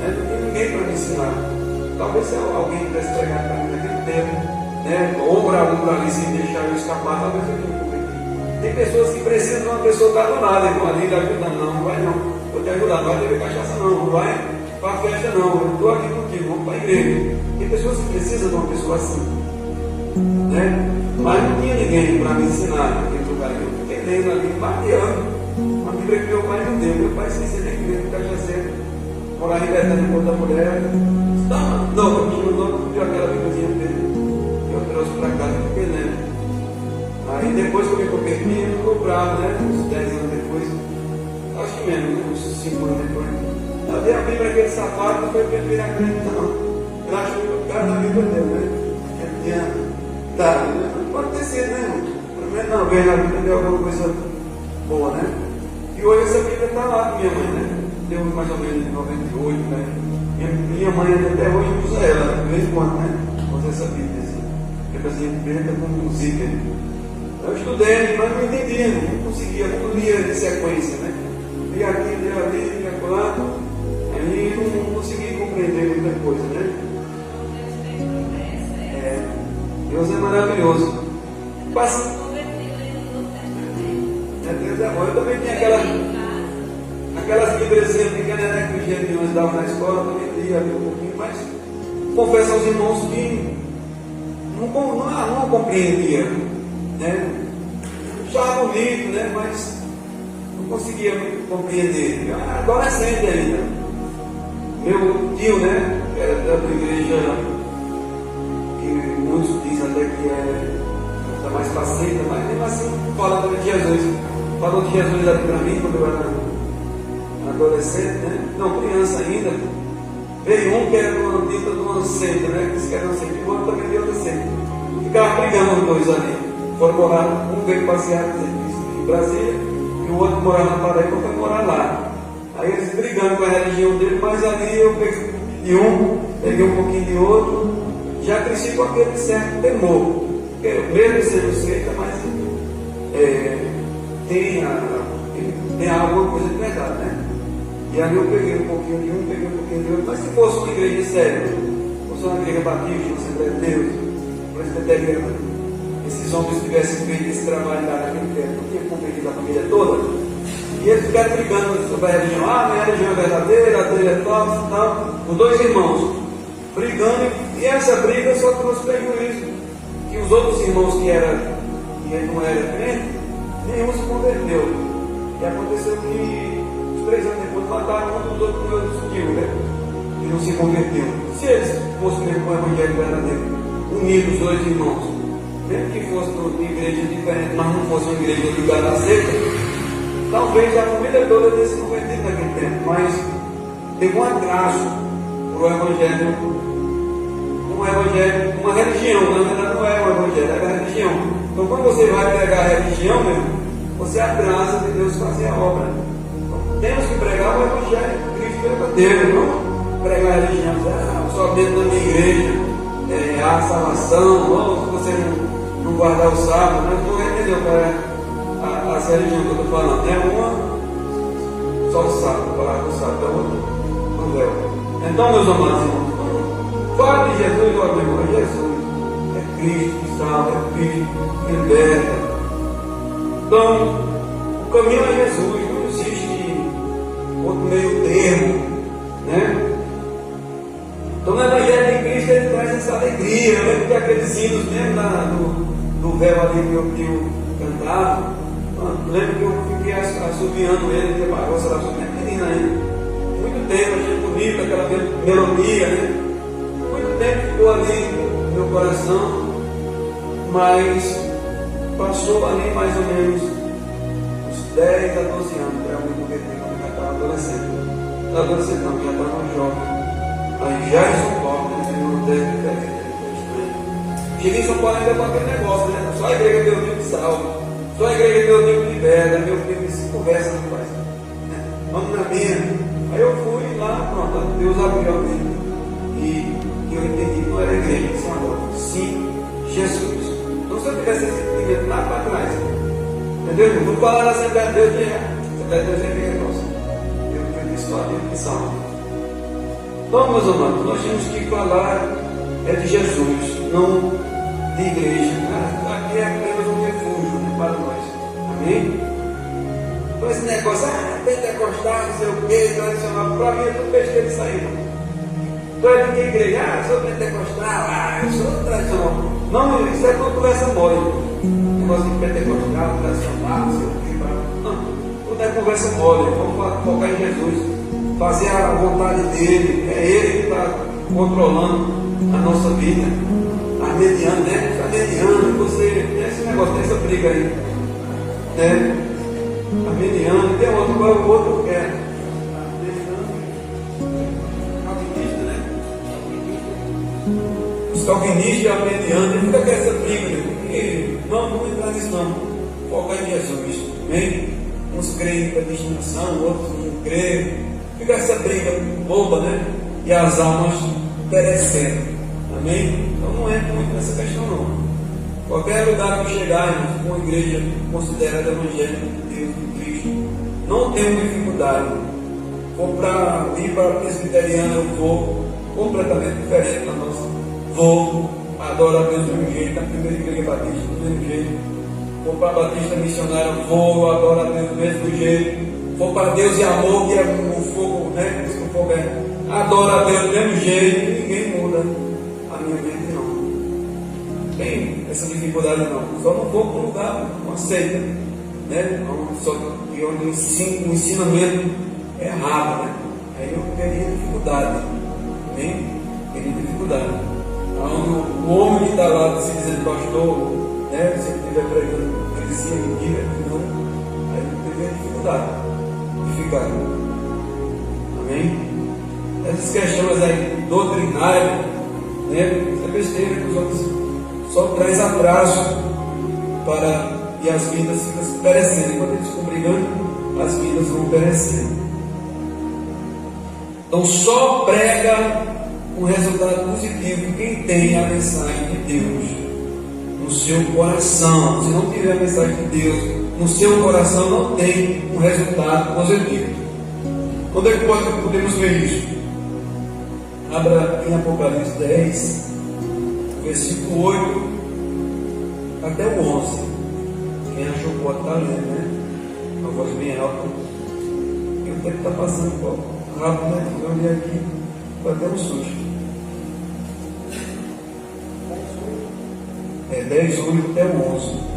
A: Né? Não tinha ninguém para me ensinar. Talvez se alguém tivesse pregado para mim naquele tempo, né? Ombro a ombro ali, sem deixar eu escapar, talvez eu não. Tem pessoas que precisam de uma pessoa que está do lado, irmão, ali, ajudando, não vai não, vou te ajudar, não vai beber cachaça não vai para a festa não, eu estou aqui contigo, vamos para a igreja. Tem pessoas que precisam de uma pessoa assim, né? Mas não tinha ninguém para me ensinar naquele lugar, eu fiquei lendo ali, mateando, uma Bíblia que meu pai me deu, meu pai esqueceu de igreja, cachaceiro, morar em Betânia com outra mulher, não, viu aquela Bíbliazinha dele, que eu trouxe para casa e fiquei lendo. Aí depois que eu me converti, ele ficou bravo, né? Uns 10 anos depois, acho que menos, né? Uns 5 anos depois. Eu dei a Bíblia aquele safado, não foi para ele virar crente, não. Eu acho que o cara da Bíblia dele, né? Ele tinha dado, né? Não pode ter sido, né, irmão? Pelo menos não, veio na Bíblia, deu alguma coisa boa, né? E hoje essa Bíblia está lá com minha mãe, né? Deu mais ou menos em 98, né? Minha mãe até hoje usa ela, de vez em quando, né? Usa essa Bíblia, assim. Bíbliazinha preta com música. Eu estudei, mas não entendia, não conseguia, não lia de sequência, né? Lia aqui, lia ali, lia lá, aí não conseguia compreender muita coisa, né? Deus é maravilhoso. Deus é bom. Eu também tinha aquelas Bíbliazinhas pequenas, né, que os genios davam na escola, também lia um pouquinho, mas confesso aos irmãos que não compreendia. Né? Já bonito, né? Mas não conseguia compreender. Eu era adolescente ainda. Meu tio, né? Era da igreja que muitos dizem até que é mais paciente, mas mesmo assim falando de Jesus. Falou de Jesus ali para mim quando eu era adolescente, né? Não, criança ainda. Veio um que era uma dita de uma seita, né? Que disse que era uma seita, e o outro também de outra seita. Ficava brigando os dois ali. Foram morar, um veio passear em Brasília e o outro morava na Paraíba, foi morar lá. Aí eles brigando com a religião dele, mas ali eu peguei de um, peguei um pouquinho de outro, já cresci com aquele certo temor, porque mesmo sendo seita, mas tem alguma coisa de verdade, né? E ali eu peguei um pouquinho de um, peguei um pouquinho de outro, mas se fosse uma igreja séria, fosse uma igreja batista, uma Assembleia de Deus, presbiteriana, esses homens tivessem feito esse trabalho lá naquele tempo, não tinha convertido a família toda, e eles ficaram brigando sobre a religião. Ah, minha religião é verdadeira, a dele é top e tal. Os dois irmãos brigando, e essa briga só trouxe prejuízo. Que os outros irmãos que não eram crentes, nenhum se converteu. E aconteceu que, uns 3 anos depois, mataram um dos outros, meu tio, né? Que não se converteu. Se eles fossem com o evangelho verdadeiro, unidos os dois irmãos, mesmo que fosse de igreja diferente, mas não fosse uma igreja ligada à seita, talvez a família toda tenha se convertido naquele tempo, mas teve um atraso para o evangelho. Uma religião, na verdade não é o evangelho, é a religião. Então quando você vai pregar a religião, você atrasa de Deus fazer a obra. Então, temos que pregar o evangelho, Cristo verdadeiro, não pregar a religião, só dentro da minha igreja, há salvação, ou se você não guardar o sábado, mas não entendeu qual é as religiões que eu estou falando. É uma só o sábado, falar do sábado, é outra no véu. Então, meus amados irmãos, fala de Jesus, ó meu irmão, Jesus é Cristo que salva, é Cristo que liberta. Então, o caminho é Jesus, não existe outro meio termo, né? Então, no Evangelho de Cristo, ele traz essa alegria. Eu lembro que aqueles hinos mesmo do véu ali que eu cantava, eu lembro que eu fiquei assobiando ele, que eu será assobiando, menina ainda. Muito tempo, achei bonita aquela melodia, né? Muito tempo ficou ali no meu coração, mas passou ali mais ou menos uns 10 a 12 anos para eu me converter quando eu já estava adolescente. Não adolescente não, já estava jovem. Aí já em São Paulo, não teve diferente. Cheguei em São Paulo ainda com aquele negócio, né? Só a igreja meu Deus me salva, só a igreja meu Deus me liberta, meu filho se conversa, não faz. Vamos na minha. Aí eu fui lá, pronto, Deus abriu a mente. E eu entendi que não era a igreja que salvava, sim Jesus. Então se eu tivesse esse entendimento lá para trás, entendeu? Não falar na Assembleia de Deus, Assembleia de Deus é a igreja nossa. Eu disse só a Deus que salva. Então, meus amados, nós temos que falar de Jesus, não de igreja. Aqui é apenas um refúgio, né, para nós. Amém? Então esse negócio, pentecostal, não sei o que, tradicional, para mim é tudo besteira isso aí, não. Então é de que igreja? Eu sou pentecostal, eu sou tradicional. Não, isso é uma conversa mole. Negócio de pentecostal, tradicional, não sei o que. Não, tudo é conversa mole. Vamos focar em Jesus. Fazer a vontade dele. É ele que está controlando a nossa vida. Armeniano, né? Armeniano, você. Esse negócio, tem essa briga aí. Né? Armeniano, tem outro, qual é o outro que é? Calvinista, né? Os calvinistas e armenianos, fica com essa briga, né? Não, vamos entrar nisso não. Focar em Jesus. Amém? Uns creem em predestinação, outros não creem. Fica essa briga boba, né? E as almas perecendo. Amém? Então não entra muito nessa questão não. Qualquer lugar que chegarmos com a igreja considerada evangélica de Deus, de Cristo, não temos dificuldade. For para ir para a presbiteriana, eu vou completamente diferente da nossa. Vou, adoro a Deus do mesmo jeito, na primeira igreja batista do mesmo jeito. For para a batista missionária, vou, adoro a Deus do mesmo jeito. For para Deus e amor, que é o fogo, né? Diz que o fogo é. Adoro a Deus do mesmo jeito, e ninguém muda a minha mente, não. Tem essa dificuldade, não. Só não vou para um lugar, uma seita, né? Só que onde o ensinamento é errado, né? Aí eu teria dificuldade, né? Teria dificuldade. Onde o homem que está lá se dizendo pastor, né? Se ele estiver pregando, ele se mentira, não. Aí eu teria dificuldade de ficar. Amém? Essas questões aí doutrinárias, né? Isso é besteira que os outros só traz atraso para e as vidas ficam perecendo. Enquanto eles ficam brigando, as vidas vão perecendo. Então só prega um resultado positivo quem tem a mensagem de Deus no seu coração. Se não tiver a mensagem de Deus no seu coração, não tem um resultado positivo. Quando é que podemos ver isso? Abra em Apocalipse 10, versículo 8 até o 11. Quem achou pode estar lendo, né? Uma voz bem alta. E o tempo está passando um pouco rápido, né? Eu olhei aqui, foi até um susto. 10, 8 até o 11.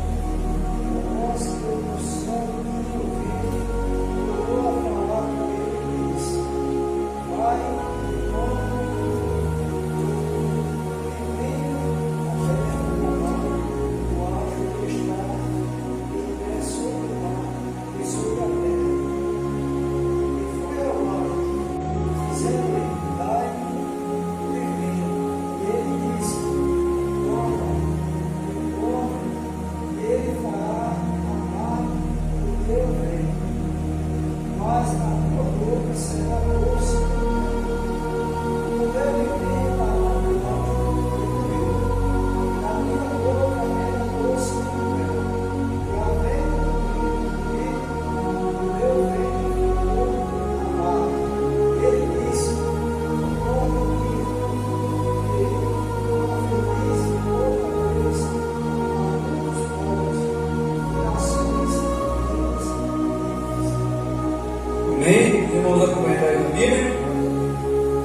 A: Irmãos, acompanhar aí a Bíblia.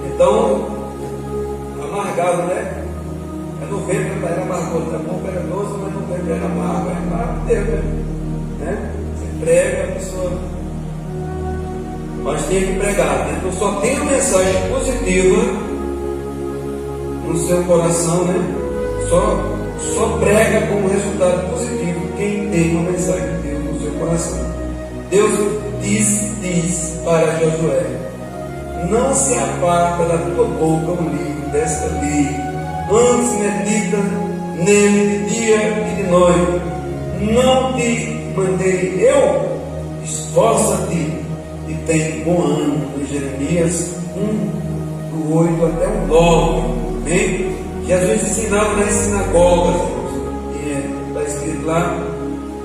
A: Então, amargado, né? É no ventre que era amargoso, tá bom, era doce, mas no ventre era amargo. É amargo mesmo, né? Você prega, a pessoa. Mas tem que pregar, né? Então só tem uma mensagem positiva no seu coração, né? Só prega como resultado positivo quem tem uma mensagem de Deus no seu coração. Deus diz para Josué: não se aparta da tua boca o livro desta lei, antes medita nele de dia e de noite. Não te mandei eu? Esforça-te e tem bom ânimo. Em Jeremias 1, do 8 até o 9. Bem, Jesus ensinava nas sinagogas, e está escrito lá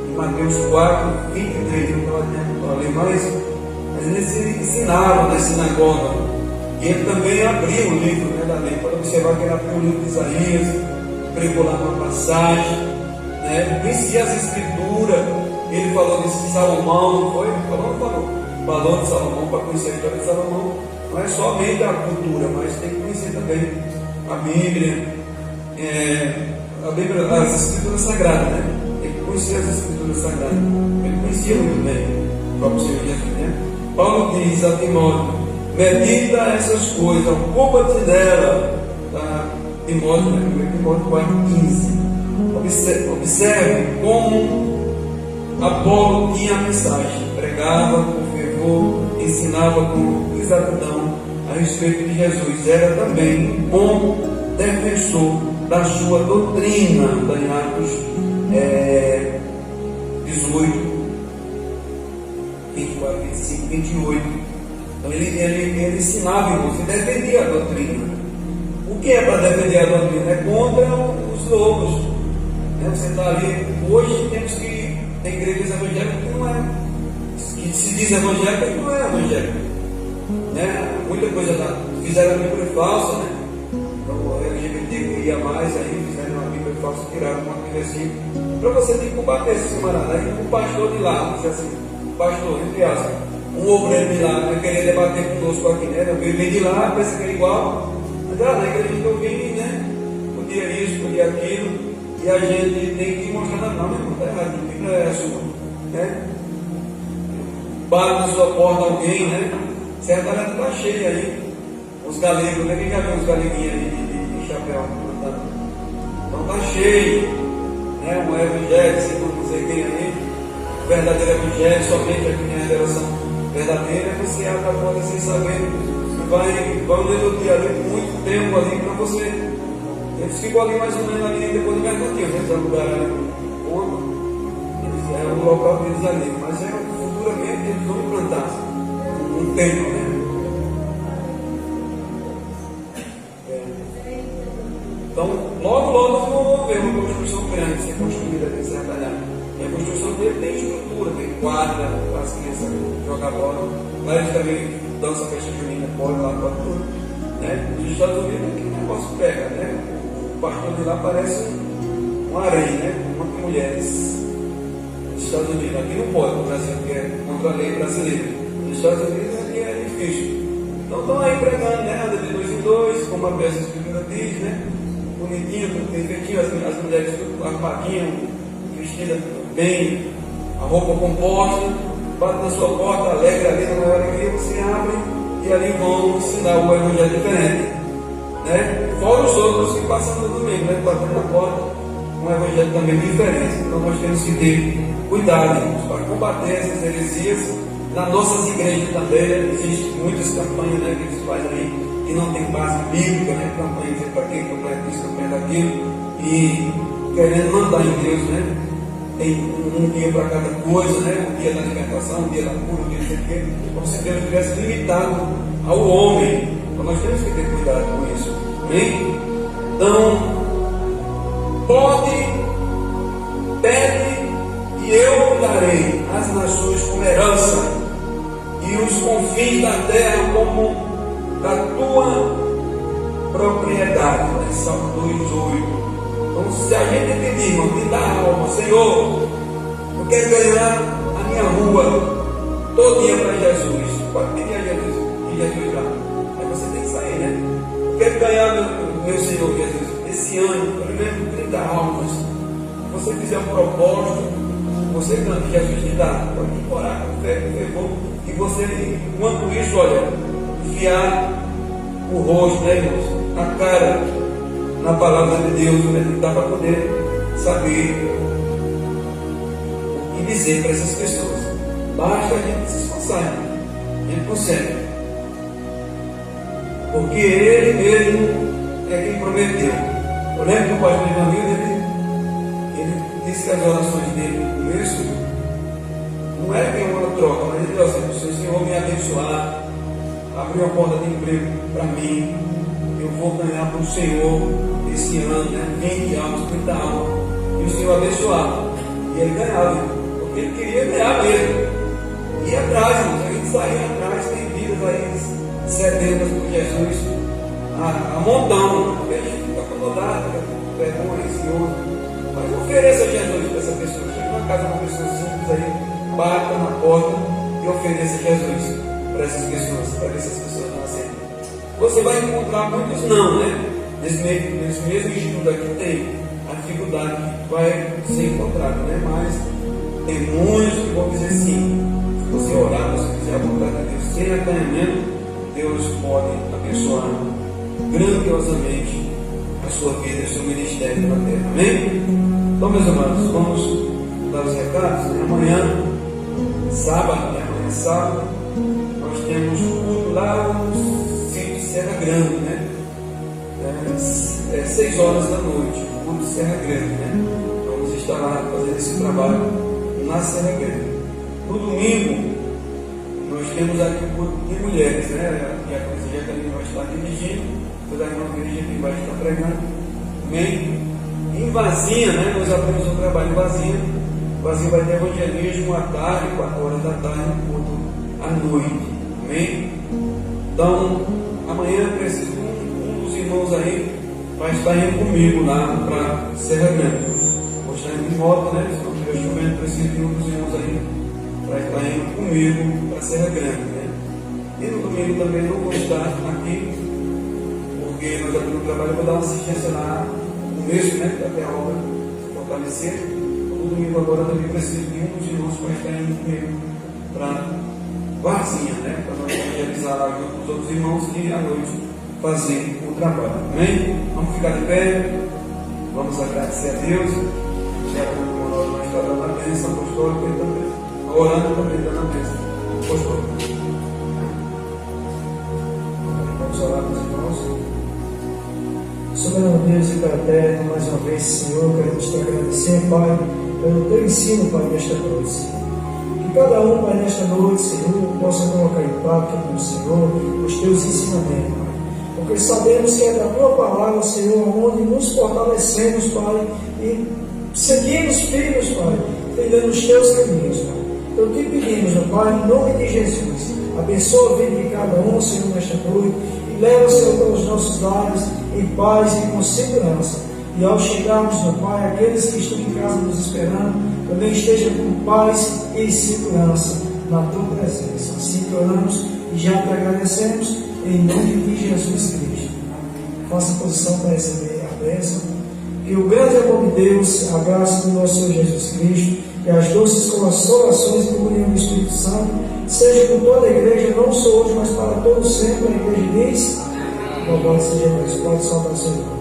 A: em Mateus 4, 23. Não estava tempo para ler mais, mas ele ensinava nas sinagogas. E ele também abriu o livro, né, da lei. Para observar que ele abriu o livro de Isaías, pregou lá uma passagem, né, conhecia as escrituras. Ele falou de Salomão, não foi? Falou de Salomão, para conhecer a história de Salomão. Não é somente a cultura, mas tem que conhecer também a Bíblia, as escrituras sagradas, né? Tem que conhecer as escrituras sagradas. Ele conhecia muito bem o próprio Senhor Jesus, né? Paulo diz a Timóteo: medita essas coisas, ocupa-te dela. Tá? Timóteo, né? Timóteo 4,15. Observe como Apolo tinha a mensagem, pregava com fervor, ensinava com exatidão a respeito de Jesus. Era também um bom defensor da sua doutrina, em Atos 18, 24, 25, 28. Então ele ensinava, irmãos, e defendia a doutrina. O que é para defender a doutrina? É contra os lobos. Você está ali, hoje tem igrejas evangélicas que não é, que se diz evangélica e não é evangélica, né? Muita coisa fizeram a Bíblia falsa, né? Então o LGBT ia mais, aí fizeram a Bíblia falsa, tiraram um versículo para você ter que combater esse camarada. Aí um pastor de lá, assim, pastor, entre aspas, um obreiro de lá, né, querer debater conosco aqui, né? Vem de lá, pensa que é igual, mas na igreja que eu vim, né? Podia isso, podia aquilo. E a gente tem que mostrar na mão, não está errado, a Bíblia é a sua, né? Bate na sua porta alguém, né? Certo, ela está cheia aí. Os galegos, né? Quem já viu os galeguinhos aí de chapéu? Então está cheio, né? Um evangelho, segundo não sei quem aí, verdadeiro evangelho, somente aqui na revelação verdadeira, você abre a porta sem saber, vai dedutir ali muito tempo ali para você. Eles ficam ali mais ou menos ali depois do mercantil, né? Lugar ali, é o local deles ali, mas futuramente eles vão implantar um templo, né? Então, logo nós vamos ver uma construção grande ser construída aqui em Serra Talhada. E a construção dele tem estrutura, tem quadra para as crianças jogar bola. Lá eles também dançam festa junina, pode lá, pode tudo. né? Nos Estados Unidos aqui o negócio pega, né? O pastor de lá parece um harém, né? Com muitas mulheres. Nos Estados Unidos, aqui não pode, no Brasil, porque é contra a lei brasileira. Nos Estados Unidos aqui é difícil. Então estão aí pregando, né? Anda de 2 em 2, como a peça escritura diz, né? Bonitinho, perfeitinho, as mulheres tudo arrumadinhas, vestidas bem, a roupa composta, bate na sua porta, alegre ali, na maior alegria, você abre e ali vão ensinar o evangelho diferente, né? Fora os outros que passam no domingo, né? Batendo na porta, um evangelho também diferente. Então nós temos que ter cuidado, irmãos, para combater essas heresias. Nas nossas igrejas também existem muitas campanhas, né, que eles fazem aí, que não tem base bíblica, né? Campanha de para quem, campanha disso, campanha daquilo, e querendo mandar em Deus, né? Tem um dia para cada coisa, né? Um dia da alimentação, um dia da cura, um dia de quê, como se Deus tivesse limitado ao homem. Então nós temos que ter cuidado com isso. Amém? Então, pede e eu darei as nações como herança e os confins da terra como da tua propriedade. Né? Salmo 2:8. Então, se a gente pedir, irmão, me dá a alma, Senhor, eu quero ganhar a minha rua todinha para Jesus. Pode pedir a Jesus, que Jesus dá. Mas você tem que sair, né? Eu quero ganhar meu Senhor Jesus esse ano, pelo menos 30 almas. Se você fizer um propósito, você canta, Jesus te dá. Pode orar com fé, com fervor. E você, enquanto isso, olha, enfiar o rosto, né, irmãos? A cara na palavra de Deus, meditar para poder saber o que dizer para essas pessoas. Basta a gente se esforçar, a gente consegue. Porque Ele mesmo é quem prometeu. Eu lembro que o pastor Ivanildo, ele disse que as orações dele no começo não era que uma troca, mas ele disse assim: se o Senhor me abençoar, abrir uma porta de emprego para mim, eu vou ganhar para o Senhor esse ano, né? 20 almas, 30 almas, e o Senhor abençoar. E ele ganhava, porque ele queria ganhar mesmo. E atrás, a gente saía atrás, tem vidas aí sedentas por Jesus a montão, porque a gente fica acomodado, fica com vergonha, ansioso. Mas ofereça a Jesus para essa pessoa. Chega na casa de uma pessoa simples aí, bata na porta e ofereça a Jesus para essas pessoas, para ver se as pessoas não aceitam. Você vai encontrar muitos não, né? Nesse mesmo estudo aqui tem a dificuldade que vai ser encontrada, né? Mas tem muitos que vão dizer sim. Se você orar, se você fizer a vontade de Deus sem acanhamento, Deus pode abençoar grandiosamente a sua vida e o seu ministério na terra. Amém? Então, meus amados, vamos dar os recados. Né? Amanhã, sábado, nós temos culto lá no sítio Serra Grande, né? 6 horas da noite, o culto de Serra Grande, né? Vamos estar lá fazendo esse trabalho na Serra Grande. No domingo, nós temos aqui o culto de mulheres, né? E a coisa Jacarina vai estar dirigindo, toda a irmã que vai estar pregando. Amém? Em Vazinha, né? Nós abrimos um trabalho em Vazinha. Vazinha vai ter evangelismo à tarde, 4 horas da tarde, no culto à noite. Amém? Então, amanhã eu preciso um dos irmãos aí vai estar indo comigo lá para Serra Grande. Vou estar indo de moto, né? Se não estiver chovendo, preciso de um dos irmãos aí para estar indo comigo para Serra Grande, né? E no domingo também não vou estar aqui, porque nós já temos trabalho, vou dar uma assistência lá no começo, né? Até a obra se fortalecer. No domingo agora também preciso de um dos irmãos para estar indo comigo para Vazinha, né? Para nós realizar lá junto com os outros irmãos e à noite fazer o trabalho. Amém? Vamos ficar de pé, vamos agradecer a Deus. Já como nós vamos estar dando a bênção apostólica e também orando também dando a bênção apostólica. Vamos orar com os irmãos.
D: Soberano Deus e Pai eterno, mais uma vez, Senhor, queremos te agradecer, Pai, pelo teu ensino, Pai, nesta noite, Senhor. Que cada um, Pai, nesta noite, Senhor, possa colocar em prática com o Senhor os teus ensinamentos, Pai. Porque sabemos que é da tua palavra, Senhor, onde nos fortalecemos, Pai, e seguimos firmes, Pai, trilhando os teus caminhos, Pai. Então te pedimos, ó Pai, em nome de Jesus, abençoa a vida de cada um, Senhor, nesta noite, e leva, Senhor pelos nossos lares em paz e com segurança. E ao chegarmos, meu Pai, aqueles que estão em casa nos esperando, também estejam com paz e segurança na Tua presença. Assim que oramos e já te agradecemos, em nome de Jesus Cristo. Faça posição para receber a bênção. Que o grande amor de Deus, a graça do nosso Senhor Jesus Cristo e as doces consolações e comunhão do Espírito Santo seja com toda a igreja, não só hoje, mas para todos sempre. A igreja diz: louvado seja Deus. Pode soltar o Senhor.